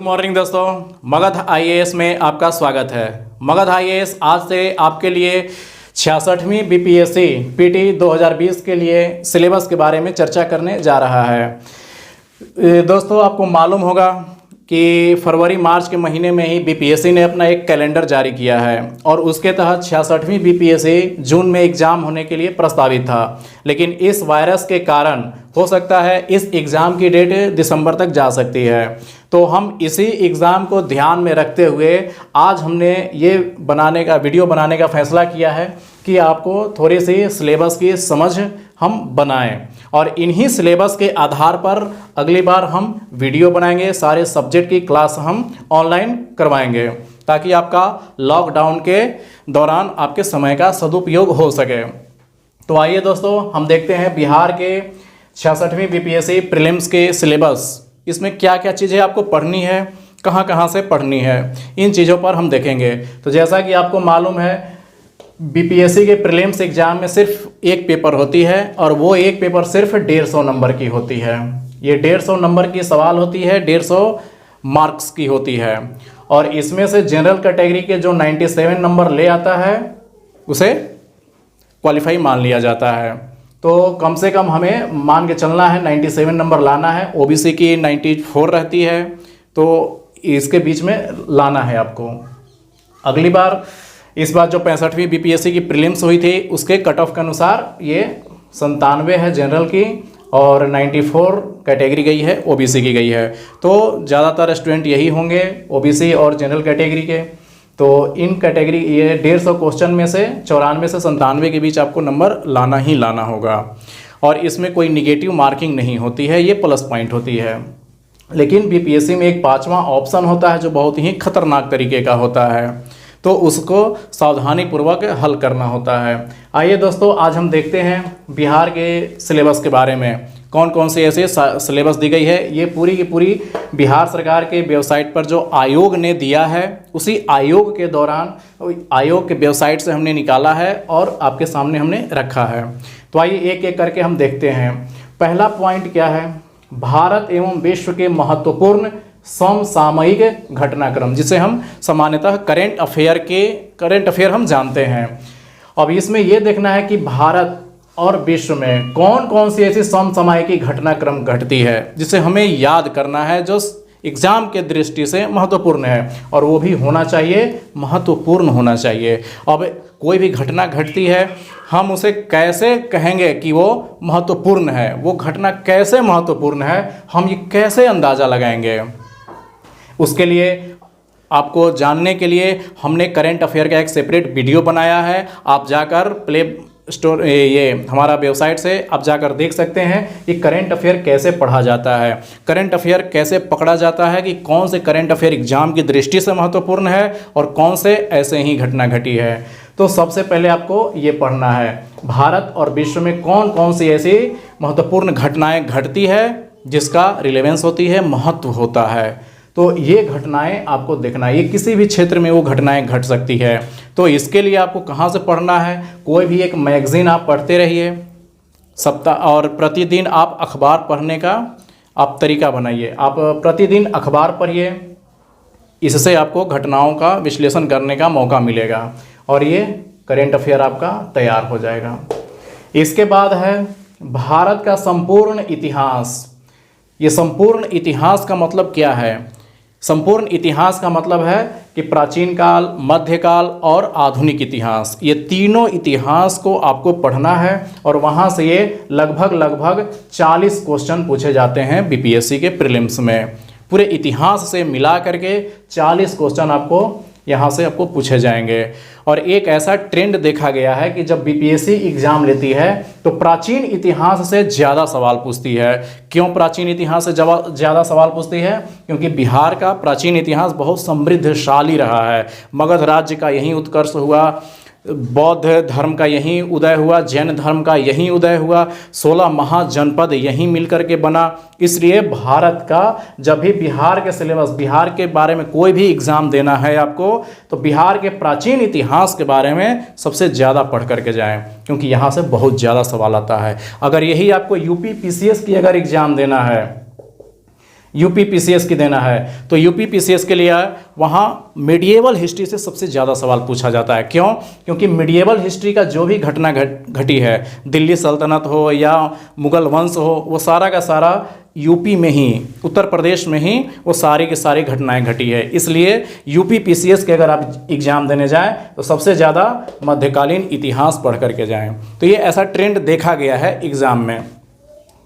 Morning दोस्तों, Magadh IAS में आपका स्वागत है। मगध आईएएस आज से आपके लिए 66वीं बीपीएससी पीटी 2020 के लिए सिलेबस के बारे में चर्चा करने जा रहा है। दोस्तों, आपको मालूम होगा कि फरवरी मार्च के महीने में ही बीपीएससी ने अपना एक कैलेंडर जारी किया है और उसके तहत 66वीं बीपीएससी जून में एग्ज़ाम होने के लिए प्रस्तावित था। लेकिन इस वायरस के कारण हो सकता है इस एग्ज़ाम की डेट दिसंबर तक जा सकती है। तो हम इसी एग्ज़ाम को ध्यान में रखते हुए आज हमने ये वीडियो बनाने का फैसला किया है कि आपको थोड़ी सी सिलेबस की समझ हम बनाएं और इन्हीं सिलेबस के आधार पर अगली बार हम वीडियो बनाएंगे। सारे सब्जेक्ट की क्लास हम ऑनलाइन करवाएंगे ताकि आपका लॉकडाउन के दौरान आपके समय का सदुपयोग हो सके। तो आइए दोस्तों, हम देखते हैं बिहार के 66वीं बीपीएससी प्रीलिम्स के सिलेबस। इसमें क्या क्या चीज़ें आपको पढ़नी है, कहाँ कहाँ से पढ़नी है, इन चीज़ों पर हम देखेंगे। तो जैसा कि आपको मालूम है, बीपीएससी के प्रीलिम्स एग्जाम में सिर्फ एक पेपर होती है और वो एक पेपर सिर्फ 150 नंबर की होती है। ये 150 नंबर की सवाल होती है, 150 मार्क्स की होती है और इसमें से जनरल कैटेगरी के जो 97 नंबर ले आता है उसे क्वालिफाई मान लिया जाता है। तो कम से कम हमें मान के चलना है 97 नंबर लाना है। ओबीसी की 94 रहती है, तो इसके बीच में लाना है आपको। अगली बार इस बार जो 65वीं बीपीएससी की प्रीलिम्स हुई थी उसके कट ऑफ के अनुसार ये 97 है जनरल की और 94 कैटेगरी गई है, ओबीसी की गई है। तो ज़्यादातर स्टूडेंट यही होंगे ओबीसी और जनरल कैटेगरी के। तो इन कैटेगरी ये 150 क्वेश्चन में से 94 से 97 के बीच आपको नंबर लाना ही लाना होगा और इसमें कोई निगेटिव मार्किंग नहीं होती है, ये प्लस पॉइंट होती है। लेकिन बीपीएससी में एक 5वां ऑप्शन होता है जो बहुत ही खतरनाक तरीके का होता है, तो उसको सावधानी पूर्वक हल करना होता है। आइए दोस्तों, आज हम देखते हैं बिहार के सिलेबस के बारे में। कौन कौन से ऐसे सिलेबस दी गई है, ये पूरी की पूरी बिहार सरकार के वेबसाइट पर जो आयोग ने दिया है उसी आयोग के दौरान आयोग के वेबसाइट से हमने निकाला है और आपके सामने हमने रखा है। तो आइए एक एक करके हम देखते हैं। पहला पॉइंट क्या है, भारत एवं विश्व के महत्वपूर्ण समसामयिक घटनाक्रम, जिसे हम सामान्यतः करंट अफेयर हम जानते हैं। अब इसमें यह देखना है कि भारत और विश्व में कौन कौन सी ऐसी समसामयिक घटनाक्रम घटती है जिसे हमें याद करना है, जो एग्जाम के दृष्टि से महत्वपूर्ण है और वो भी होना चाहिए, महत्वपूर्ण होना चाहिए। अब कोई भी घटना घटती है, हम उसे कैसे कहेंगे कि वो महत्वपूर्ण है, वो घटना कैसे महत्वपूर्ण है, हम ये कैसे अंदाज़ा लगाएंगे। उसके लिए आपको जानने के लिए हमने करंट अफेयर का एक सेपरेट वीडियो बनाया है। आप जाकर प्ले स्टोर ये हमारा वेबसाइट से आप जाकर देख सकते हैं कि करंट अफेयर कैसे पढ़ा जाता है, करंट अफेयर कैसे पकड़ा जाता है, कि कौन से करंट अफेयर एग्जाम की दृष्टि से महत्वपूर्ण है और कौन से ऐसे ही घटना घटी है। तो सबसे पहले आपको ये पढ़ना है भारत और विश्व में कौन कौन सी ऐसी महत्वपूर्ण घटनाएं घटती है जिसका रिलेवेंस होती है, महत्व होता है। तो ये घटनाएं आपको देखना है, ये किसी भी क्षेत्र में वो घटनाएं घट सकती है। तो इसके लिए आपको कहाँ से पढ़ना है, कोई भी एक मैगज़ीन आप पढ़ते रहिए सप्ताह, और प्रतिदिन आप अखबार पढ़ने का आप तरीका बनाइए। आप प्रतिदिन अखबार पढ़िए, इससे आपको घटनाओं का विश्लेषण करने का मौका मिलेगा और ये करंट अफेयर आपका तैयार हो जाएगा। इसके बाद है भारत का संपूर्ण इतिहास। ये संपूर्ण इतिहास का मतलब क्या है? संपूर्ण इतिहास का मतलब है कि प्राचीन काल, मध्यकाल और आधुनिक इतिहास, ये तीनों इतिहास को आपको पढ़ना है और वहाँ से ये लगभग 40 क्वेश्चन पूछे जाते हैं बीपीएससी के प्रीलिम्स में। पूरे इतिहास से मिला करके 40 क्वेश्चन आपको यहाँ से आपको पूछे जाएंगे। और एक ऐसा ट्रेंड देखा गया है कि जब बीपीएससी एग्जाम लेती है तो प्राचीन इतिहास से ज़्यादा सवाल पूछती है। क्यों प्राचीन इतिहास से ज़्यादा सवाल पूछती है? क्योंकि बिहार का प्राचीन इतिहास बहुत समृद्धशाली रहा है। मगध राज्य का यहीं उत्कर्ष हुआ, बौद्ध धर्म का यहीं उदय हुआ, जैन धर्म का यहीं उदय हुआ, 16 महाजनपद यहीं मिलकर के बना। इसलिए भारत का जब भी बिहार के सिलेबस, बिहार के बारे में कोई भी एग्ज़ाम देना है आपको, तो बिहार के प्राचीन इतिहास के बारे में सबसे ज़्यादा पढ़ करके जाएं, क्योंकि यहाँ से बहुत ज़्यादा सवाल आता है। अगर यही आपको यूपी पीसीएस की अगर एग्ज़ाम देना है, यूपी पीसीएस की देना है। तो यूपी पीसीएस के लिए वहाँ मिडिएवल हिस्ट्री से सबसे ज़्यादा सवाल पूछा जाता है। क्यों? क्योंकि मिडिएवल हिस्ट्री का जो भी घटना घटी है, दिल्ली सल्तनत हो या मुग़ल वंश हो, वो सारा का सारा यूपी में ही, उत्तर प्रदेश में ही वो सारी की सारी घटनाएं घटी है। इसलिए यूपी पीसीएस के अगर आप एग्ज़ाम देने जाएं तो सबसे ज़्यादा मध्यकालीन इतिहास पढ़ करके जाएं। तो ये ऐसा ट्रेंड देखा गया है एग्ज़ाम में।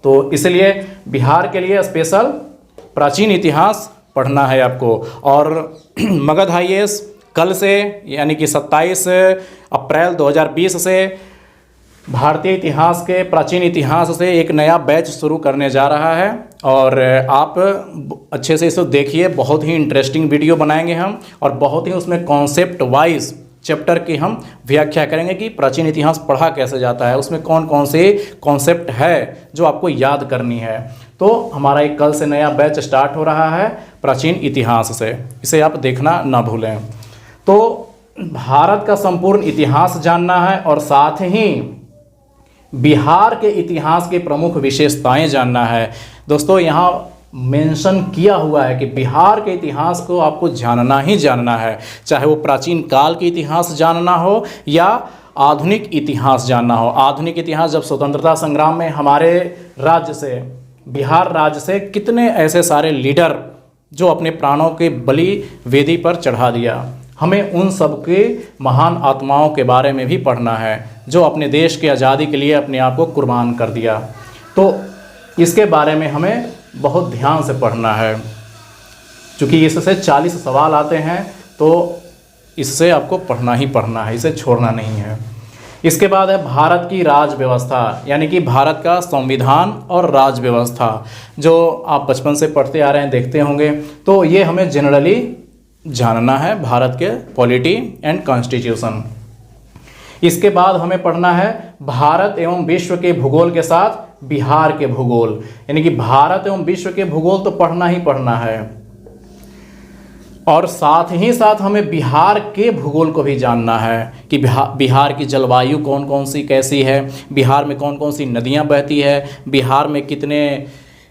तो इसलिए बिहार के लिए स्पेशल प्राचीन इतिहास पढ़ना है आपको। और मगध आईएएस कल से यानी कि 27 अप्रैल 2020 से भारतीय इतिहास के प्राचीन इतिहास से एक नया बैच शुरू करने जा रहा है। और आप अच्छे से इसे देखिए, बहुत ही इंटरेस्टिंग वीडियो बनाएंगे हम, और बहुत ही उसमें कॉन्सेप्ट वाइज चैप्टर की हम व्याख्या करेंगे कि प्राचीन इतिहास पढ़ा कैसे जाता है, उसमें कौन कौन से कॉन्सेप्ट है जो आपको याद करनी है। तो हमारा एक कल से नया बैच स्टार्ट हो रहा है प्राचीन इतिहास से, इसे आप देखना ना भूलें। तो भारत का संपूर्ण इतिहास जानना है और साथ ही बिहार के इतिहास की प्रमुख विशेषताएं जानना है। दोस्तों यहाँ मेंशन किया हुआ है कि बिहार के इतिहास को आपको जानना ही जानना है, चाहे वो प्राचीन काल के इतिहास जानना हो या आधुनिक इतिहास जानना हो। आधुनिक इतिहास, जब स्वतंत्रता संग्राम में हमारे राज्य से, बिहार राज्य से कितने ऐसे सारे लीडर जो अपने प्राणों के बलि वेदी पर चढ़ा दिया, हमें उन सब के महान आत्माओं के बारे में भी पढ़ना है जो अपने देश की आज़ादी के लिए अपने आप को कुर्बान कर दिया। तो इसके बारे में हमें बहुत ध्यान से पढ़ना है, क्योंकि इससे 40 सवाल आते हैं, तो इससे आपको पढ़ना ही पढ़ना है, इसे छोड़ना नहीं है। इसके बाद है भारत की राज व्यवस्था, यानी कि भारत का संविधान और राज व्यवस्था, जो आप बचपन से पढ़ते आ रहे हैं, देखते होंगे। तो ये हमें जनरली जानना है, भारत के पॉलिटी एंड कॉन्स्टिट्यूशन। इसके बाद हमें पढ़ना है भारत एवं विश्व के भूगोल के साथ बिहार के भूगोल, यानी कि भारत एवं विश्व के भूगोल तो पढ़ना ही पढ़ना है, और साथ ही साथ हमें बिहार के भूगोल को भी जानना है कि बिहार की जलवायु कौन कौन सी कैसी है, बिहार में कौन कौन सी नदियाँ बहती है, बिहार में कितने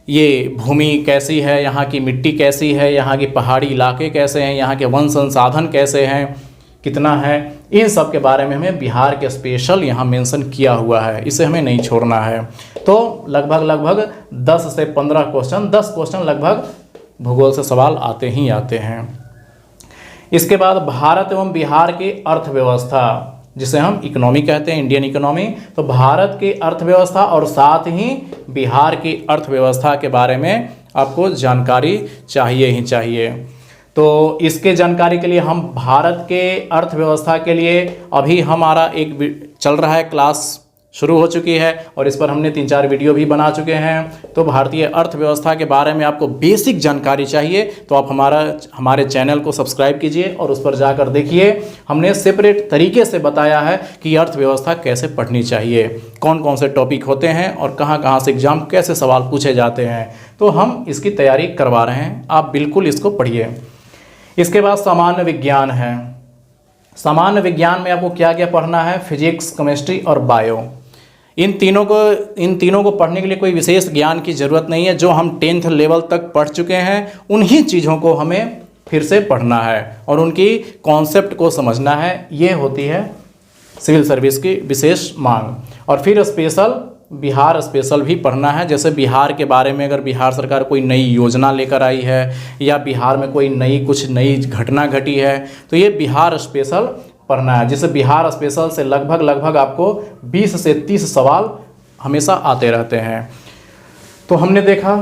ये भूमि कैसी है, यहाँ की मिट्टी कैसी है, यहाँ की पहाड़ी इलाके कैसे हैं, यहाँ के वन संसाधन कैसे हैं, कितना है, इन सब के बारे में हमें बिहार के स्पेशल यहाँ मेंशन किया हुआ है, इसे हमें नहीं छोड़ना है। तो लगभग 10 से 15 क्वेश्चन, 10 क्वेश्चन लगभग भूगोल से सवाल आते ही आते हैं। इसके बाद भारत एवं बिहार की अर्थव्यवस्था, जिसे हम इकोनॉमी कहते हैं, इंडियन इकोनॉमी। तो भारत की अर्थव्यवस्था और साथ ही बिहार की अर्थव्यवस्था के बारे में आपको जानकारी चाहिए ही चाहिए। तो इसके जानकारी के लिए हम भारत के अर्थव्यवस्था के लिए अभी हमारा एक चल रहा है, क्लास शुरू हो चुकी है और इस पर हमने 3-4 वीडियो भी बना चुके हैं। तो भारतीय अर्थव्यवस्था के बारे में आपको बेसिक जानकारी चाहिए तो आप हमारे चैनल को सब्सक्राइब कीजिए और उस पर जाकर देखिए। हमने सेपरेट तरीके से बताया है कि अर्थव्यवस्था कैसे पढ़नी चाहिए, कौन कौन से टॉपिक होते हैं और कहाँ कहाँ से एग्जाम कैसे सवाल पूछे जाते हैं। तो हम इसकी तैयारी करवा रहे हैं, आप बिल्कुल इसको पढ़िए। इसके बाद सामान्य विज्ञान है। सामान्य विज्ञान में आपको क्या क्या पढ़ना है? फिजिक्स, केमिस्ट्री और बायो। इन तीनों को पढ़ने के लिए कोई विशेष ज्ञान की ज़रूरत नहीं है। जो हम 10th लेवल तक पढ़ चुके हैं उन्हीं चीज़ों को हमें फिर से पढ़ना है और उनकी कॉन्सेप्ट को समझना है। ये होती है सिविल सर्विस की विशेष मांग। और फिर बिहार स्पेशल भी पढ़ना है। जैसे बिहार के बारे में अगर बिहार सरकार कोई नई योजना लेकर आई है या बिहार में कोई कुछ नई घटना घटी है तो ये बिहार स्पेशल पढ़ना है। जिससे बिहार स्पेशल से लगभग आपको 20 से 30 सवाल हमेशा आते रहते हैं। तो हमने देखा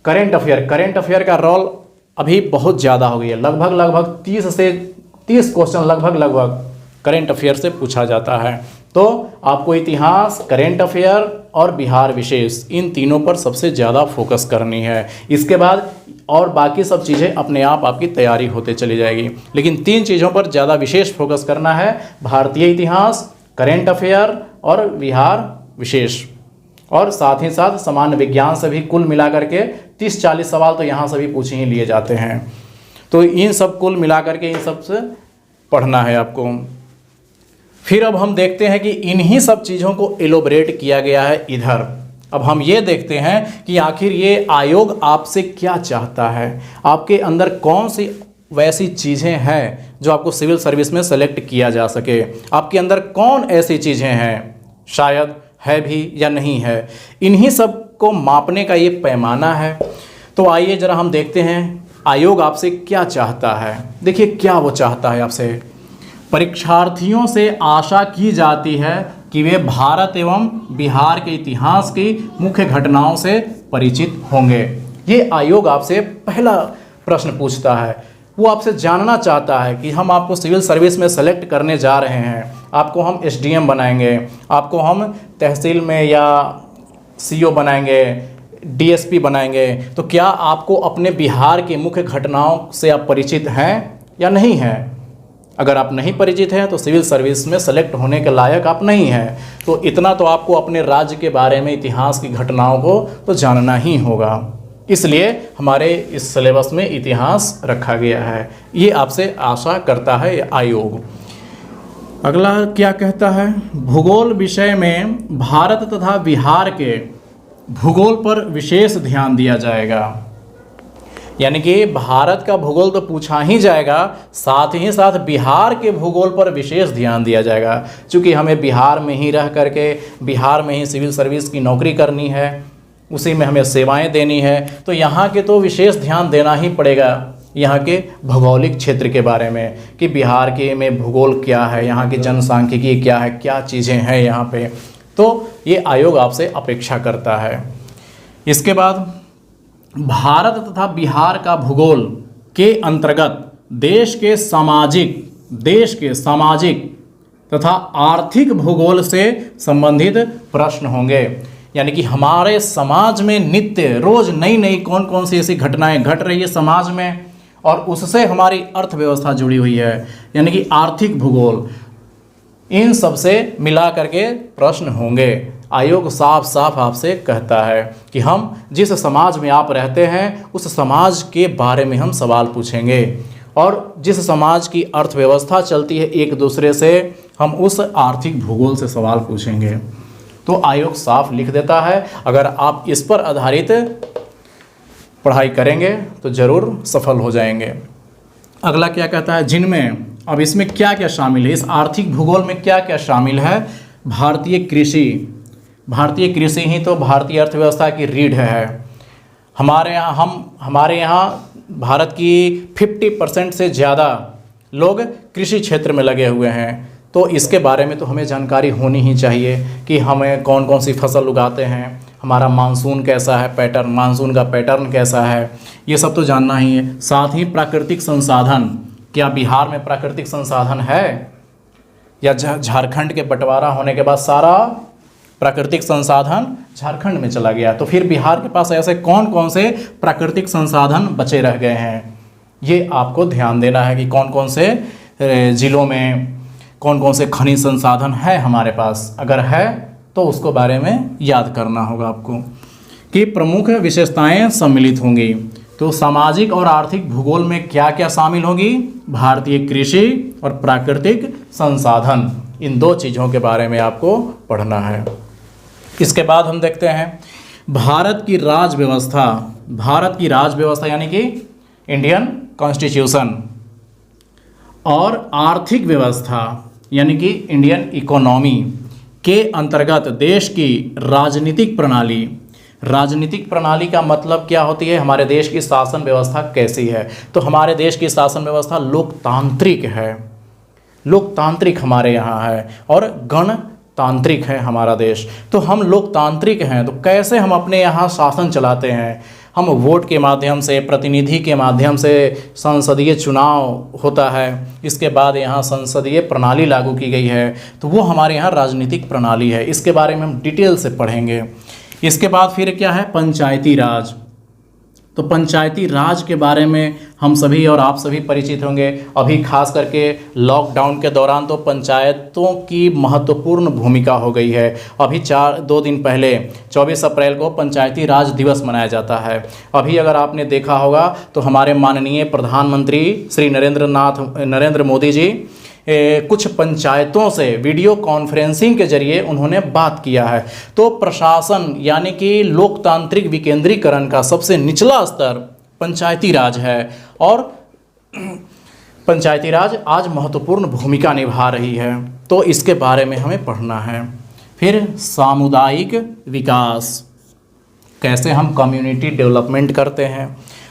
करेंट अफेयर का रोल अभी बहुत ज़्यादा हो गई है। लगभग 30 से 30 क्वेश्चन लगभग करेंट अफेयर से पूछा जाता है। तो आपको इतिहास, करेंट अफेयर और बिहार विशेष, इन तीनों पर सबसे ज़्यादा फोकस करनी है। इसके बाद और बाकी सब चीज़ें अपने आप आपकी तैयारी होते चली जाएगी, लेकिन 3 चीज़ों पर ज़्यादा विशेष फोकस करना है: भारतीय इतिहास, करेंट अफेयर और बिहार विशेष। और साथ ही साथ सामान्य विज्ञान से भी कुल मिलाकर के 30-40 सवाल तो यहाँ से भी पूछे ही लिए जाते हैं। तो इन सब कुल मिलाकर के इन सब से पढ़ना है आपको। फिर अब हम देखते हैं कि इन्हीं सब चीज़ों को एलोबरेट किया गया है इधर, अब हम ये देखते हैं कि आखिर ये आयोग आपसे क्या चाहता है, आपके अंदर कौन सी वैसी चीज़ें हैं जो आपको सिविल सर्विस में सेलेक्ट किया जा सके। आपके अंदर कौन ऐसी चीज़ें हैं, शायद है भी या नहीं है, इन्हीं सब को मापने का ये पैमाना है। तो आइए ज़रा हम देखते हैं आयोग आपसे क्या चाहता है। देखिए क्या वो चाहता है आपसे। परीक्षार्थियों से आशा की जाती है कि वे भारत एवं बिहार के इतिहास की मुख्य घटनाओं से परिचित होंगे। ये आयोग आपसे पहला प्रश्न पूछता है। वो आपसे जानना चाहता है कि हम आपको सिविल सर्विस में सेलेक्ट करने जा रहे हैं, आपको हम एसडीएम बनाएंगे, आपको हम तहसील में या सीओ बनाएंगे, डीएसपी बनाएंगे, तो क्या आपको अपने बिहार के मुख्य घटनाओं से आप परिचित हैं या नहीं हैं। अगर आप नहीं परिचित हैं तो सिविल सर्विस में सेलेक्ट होने के लायक आप नहीं हैं। तो इतना तो आपको अपने राज्य के बारे में, इतिहास की घटनाओं को तो जानना ही होगा। इसलिए हमारे इस सिलेबस में इतिहास रखा गया है। ये आपसे आशा करता है आयोग। अगला क्या कहता है, भूगोल विषय में भारत तथा बिहार के भूगोल पर विशेष ध्यान दिया जाएगा। यानी कि भारत का भूगोल तो पूछा ही जाएगा, साथ ही साथ बिहार के भूगोल पर विशेष ध्यान दिया जाएगा। क्योंकि हमें बिहार में ही रह करके बिहार में ही सिविल सर्विस की नौकरी करनी है, उसी में हमें सेवाएं देनी है, तो यहाँ के तो विशेष ध्यान देना ही पड़ेगा यहाँ के भौगोलिक क्षेत्र के बारे में कि बिहार के में भूगोल क्या है, यहाँ की जनसांख्यिकी क्या है, क्या चीज़ें हैं यहाँ पे। तो ये आयोग आपसे अपेक्षा करता है। इसके बाद भारत तथा बिहार का भूगोल के अंतर्गत देश के सामाजिक तथा आर्थिक भूगोल से संबंधित प्रश्न होंगे। यानी कि हमारे समाज में नित्य रोज नई नई कौन कौन सी ऐसी घटनाएं घट रही है समाज में, और उससे हमारी अर्थव्यवस्था जुड़ी हुई है, यानी कि आर्थिक भूगोल, इन सब से मिला करके प्रश्न होंगे। आयोग साफ साफ आपसे कहता है कि हम जिस समाज में आप रहते हैं उस समाज के बारे में हम सवाल पूछेंगे, और जिस समाज की अर्थव्यवस्था चलती है एक दूसरे से, हम उस आर्थिक भूगोल से सवाल पूछेंगे। तो आयोग साफ लिख देता है, अगर आप इस पर आधारित पढ़ाई करेंगे तो ज़रूर सफल हो जाएंगे। अगला क्या कहता है, जिनमें, अब इसमें क्या क्या शामिल है, इस आर्थिक भूगोल में क्या क्या शामिल है। भारतीय कृषि ही तो भारतीय अर्थव्यवस्था की रीढ़ है। हमारे यहाँ भारत की 50% से ज़्यादा लोग कृषि क्षेत्र में लगे हुए हैं। तो इसके बारे में तो हमें जानकारी होनी ही चाहिए कि हमें कौन कौन सी फसल उगाते हैं, हमारा मानसून कैसा है, मानसून का पैटर्न कैसा है, ये सब तो जानना ही है। साथ ही प्राकृतिक संसाधन, क्या बिहार में प्राकृतिक संसाधन है, या झारखंड के बंटवारा होने के बाद सारा प्राकृतिक संसाधन झारखंड में चला गया, तो फिर बिहार के पास ऐसे कौन कौन से प्राकृतिक संसाधन बचे रह गए हैं, ये आपको ध्यान देना है कि कौन कौन से ज़िलों में कौन कौन से खनिज संसाधन है हमारे पास। अगर है तो उसको बारे में याद करना होगा आपको कि प्रमुख विशेषताएं सम्मिलित होंगी। तो सामाजिक और आर्थिक भूगोल में क्या क्या शामिल होगी, भारतीय कृषि और प्राकृतिक संसाधन, इन दो चीज़ों के बारे में आपको पढ़ना है। इसके बाद हम देखते हैं भारत की राजव्यवस्था यानी कि इंडियन कॉन्स्टिट्यूशन, और आर्थिक व्यवस्था यानी कि इंडियन इकोनॉमी के अंतर्गत देश की राजनीतिक प्रणाली का मतलब क्या होती है, हमारे देश की शासन व्यवस्था कैसी है। तो हमारे देश की शासन व्यवस्था लोकतांत्रिक है, लोकतांत्रिक हमारे यहाँ है, और गणतांत्रिक है हमारा देश। तो हम लोकतांत्रिक हैं, तो कैसे हम अपने यहाँ शासन चलाते हैं, हम वोट के माध्यम से, प्रतिनिधि के माध्यम से, संसदीय चुनाव होता है, इसके बाद यहाँ संसदीय प्रणाली लागू की गई है, तो वो हमारे यहाँ राजनीतिक प्रणाली है। इसके बारे में हम डिटेल से पढ़ेंगे। इसके बाद फिर क्या है, पंचायती राज। तो पंचायती राज के बारे में हम सभी और आप सभी परिचित होंगे। अभी खास करके लॉकडाउन के दौरान तो पंचायतों की महत्वपूर्ण भूमिका हो गई है। अभी 2 दिन पहले 24 अप्रैल को पंचायती राज दिवस मनाया जाता है। अभी अगर आपने देखा होगा तो हमारे माननीय प्रधानमंत्री श्री नरेंद्र मोदी जी कुछ पंचायतों से वीडियो कॉन्फ्रेंसिंग के जरिए उन्होंने बात किया है। तो प्रशासन यानी कि लोकतांत्रिक विकेंद्रीकरण का सबसे निचला स्तर पंचायती राज है और पंचायती राज आज महत्वपूर्ण भूमिका निभा रही है। तो इसके बारे में हमें पढ़ना है। फिर सामुदायिक विकास, कैसे हम कम्युनिटी डेवलपमेंट करते हैं,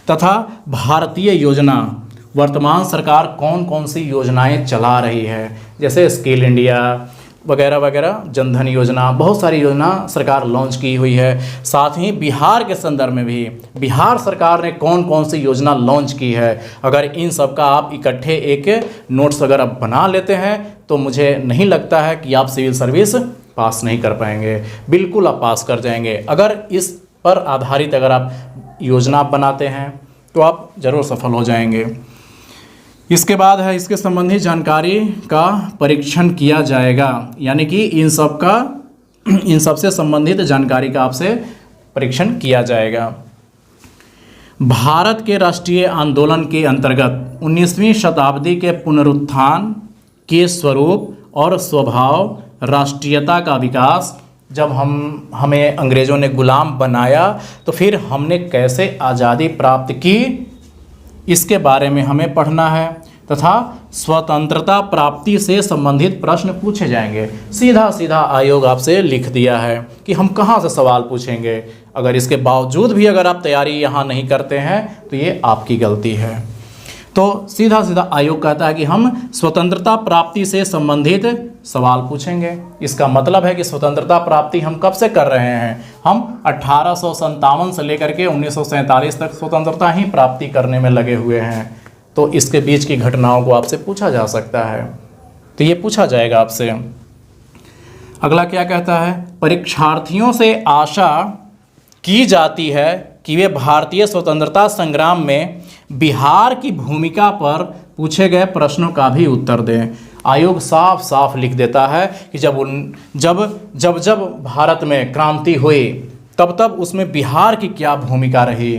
तथा भारतीय योजना, वर्तमान सरकार कौन कौन सी योजनाएं चला रही है, जैसे स्किल इंडिया वगैरह वगैरह, जनधन योजना, बहुत सारी योजना सरकार लॉन्च की हुई है। साथ ही बिहार के संदर्भ में भी बिहार सरकार ने कौन कौन सी योजना लॉन्च की है, अगर इन सब का आप इकट्ठे एक नोट्स अगर आप बना लेते हैं तो मुझे नहीं लगता है कि आप सिविल सर्विस पास नहीं कर पाएंगे। बिल्कुल आप पास कर जाएंगे। अगर इस पर आधारित अगर आप योजना बनाते हैं तो आप ज़रूर सफल हो जाएंगे। इसके बाद है इसके संबंधी जानकारी का परीक्षण किया जाएगा, यानी कि इन सब से संबंधित जानकारी का आपसे परीक्षण किया जाएगा। भारत के राष्ट्रीय आंदोलन के अंतर्गत 19वीं शताब्दी के पुनरुत्थान के स्वरूप और स्वभाव, राष्ट्रीयता का विकास, जब हमें अंग्रेज़ों ने गुलाम बनाया तो फिर हमने कैसे आज़ादी प्राप्त की, इसके बारे में हमें पढ़ना है। तथा स्वतंत्रता प्राप्ति से संबंधित प्रश्न पूछे जाएंगे। सीधा सीधा आयोग आपसे लिख दिया है कि हम कहाँ से सवाल पूछेंगे। अगर इसके बावजूद भी अगर आप तैयारी यहाँ नहीं करते हैं तो ये आपकी गलती है। तो सीधा सीधा आयोग कहता है कि हम स्वतंत्रता प्राप्ति से संबंधित सवाल पूछेंगे। इसका मतलब है कि स्वतंत्रता प्राप्ति हम कब से कर रहे हैं, हम 1857 से लेकर के 1947 तक स्वतंत्रता ही प्राप्ति करने में लगे हुए हैं। तो इसके बीच की घटनाओं को आपसे पूछा जा सकता है, तो ये पूछा जाएगा आपसे। अगला क्या कहता है, परीक्षार्थियों से आशा की जाती है कि वे भारतीय स्वतंत्रता संग्राम में बिहार की भूमिका पर पूछे गए प्रश्नों का भी उत्तर दें। आयोग साफ साफ लिख देता है कि जब भारत में क्रांति हुई तब उसमें बिहार की क्या भूमिका रही,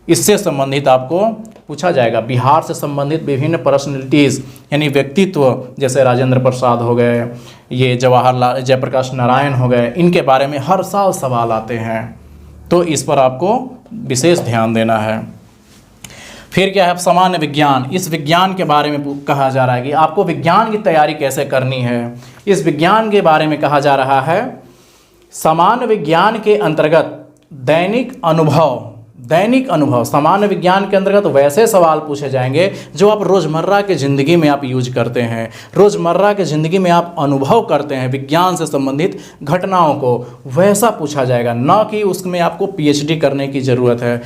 इससे संबंधित आपको पूछा जाएगा। बिहार से संबंधित विभिन्न पर्सनैलिटीज़ यानी व्यक्तित्व, जैसे राजेंद्र प्रसाद हो गए, ये जवाहरलाल जयप्रकाश नारायण हो गए, इनके बारे में हर साल सवाल आते हैं। तो इस पर आपको विशेष ध्यान देना है। फिर क्या है, सामान्य विज्ञान। इस विज्ञान के बारे में कहा जा रहा है कि आपको विज्ञान की तैयारी कैसे करनी है। इस विज्ञान के बारे में कहा जा रहा है, सामान्य विज्ञान के अंतर्गत दैनिक अनुभव, सामान्य विज्ञान के अंतर्गत वैसे सवाल पूछे जाएंगे जो आप रोज़मर्रा के ज़िंदगी में आप यूज करते हैं, रोज़मर्रा के ज़िंदगी में आप अनुभव करते हैं विज्ञान से संबंधित घटनाओं को, वैसा पूछा जाएगा। ना कि उसमें आपको पीएचडी करने की ज़रूरत है,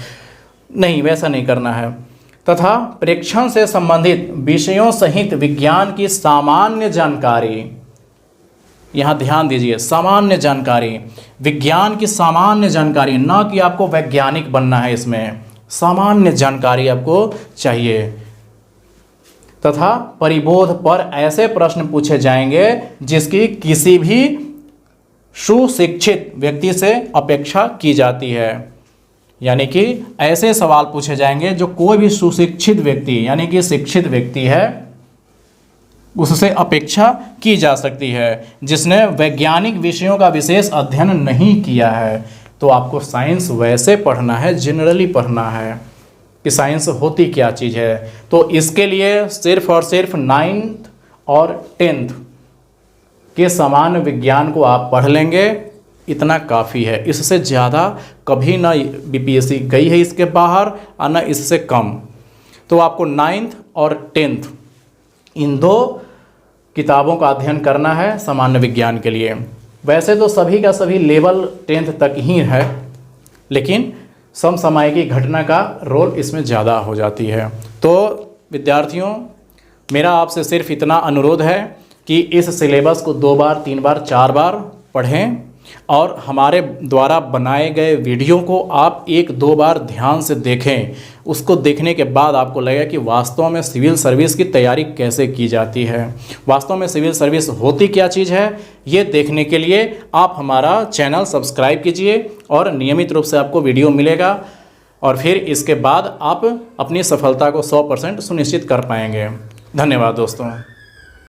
नहीं, वैसा नहीं करना है। तथा प्रेक्षण से संबंधित विषयों सहित विज्ञान की सामान्य जानकारी, यहाँ ध्यान दीजिए, सामान्य जानकारी, विज्ञान की सामान्य जानकारी, ना कि आपको वैज्ञानिक बनना है, इसमें सामान्य जानकारी आपको चाहिए। तथा परिबोध पर ऐसे प्रश्न पूछे जाएंगे जिसकी किसी भी सुशिक्षित व्यक्ति से अपेक्षा की जाती है, यानी कि ऐसे सवाल पूछे जाएंगे जो कोई भी सुशिक्षित व्यक्ति यानी कि शिक्षित व्यक्ति है उससे अपेक्षा की जा सकती है, जिसने वैज्ञानिक विषयों का विशेष अध्ययन नहीं किया है। तो आपको साइंस वैसे पढ़ना है, जनरली पढ़ना है कि साइंस होती क्या चीज़ है। तो इसके लिए सिर्फ और सिर्फ 9th और 10th के सामान्य विज्ञान को आप पढ़ लेंगे, इतना काफ़ी है। इससे ज़्यादा कभी ना बीपीएससी गई है इसके बाहर और ना इससे कम। तो आपको 9th और 10th इन दो किताबों का अध्ययन करना है सामान्य विज्ञान के लिए। वैसे तो सभी का सभी लेवल 10th तक ही है, लेकिन समसामयिकी घटना का रोल इसमें ज़्यादा हो जाती है। तो विद्यार्थियों, मेरा आपसे सिर्फ इतना अनुरोध है कि इस सिलेबस को 2 बार 3 बार 4 बार पढ़ें और हमारे द्वारा बनाए गए वीडियो को आप 1-2 बार ध्यान से देखें। उसको देखने के बाद आपको लगेगा कि वास्तव में सिविल सर्विस की तैयारी कैसे की जाती है, वास्तव में सिविल सर्विस होती क्या चीज़ है। ये देखने के लिए आप हमारा चैनल सब्सक्राइब कीजिए और नियमित रूप से आपको वीडियो मिलेगा, और फिर इसके बाद आप अपनी सफलता को 100% सुनिश्चित कर पाएंगे। धन्यवाद दोस्तों।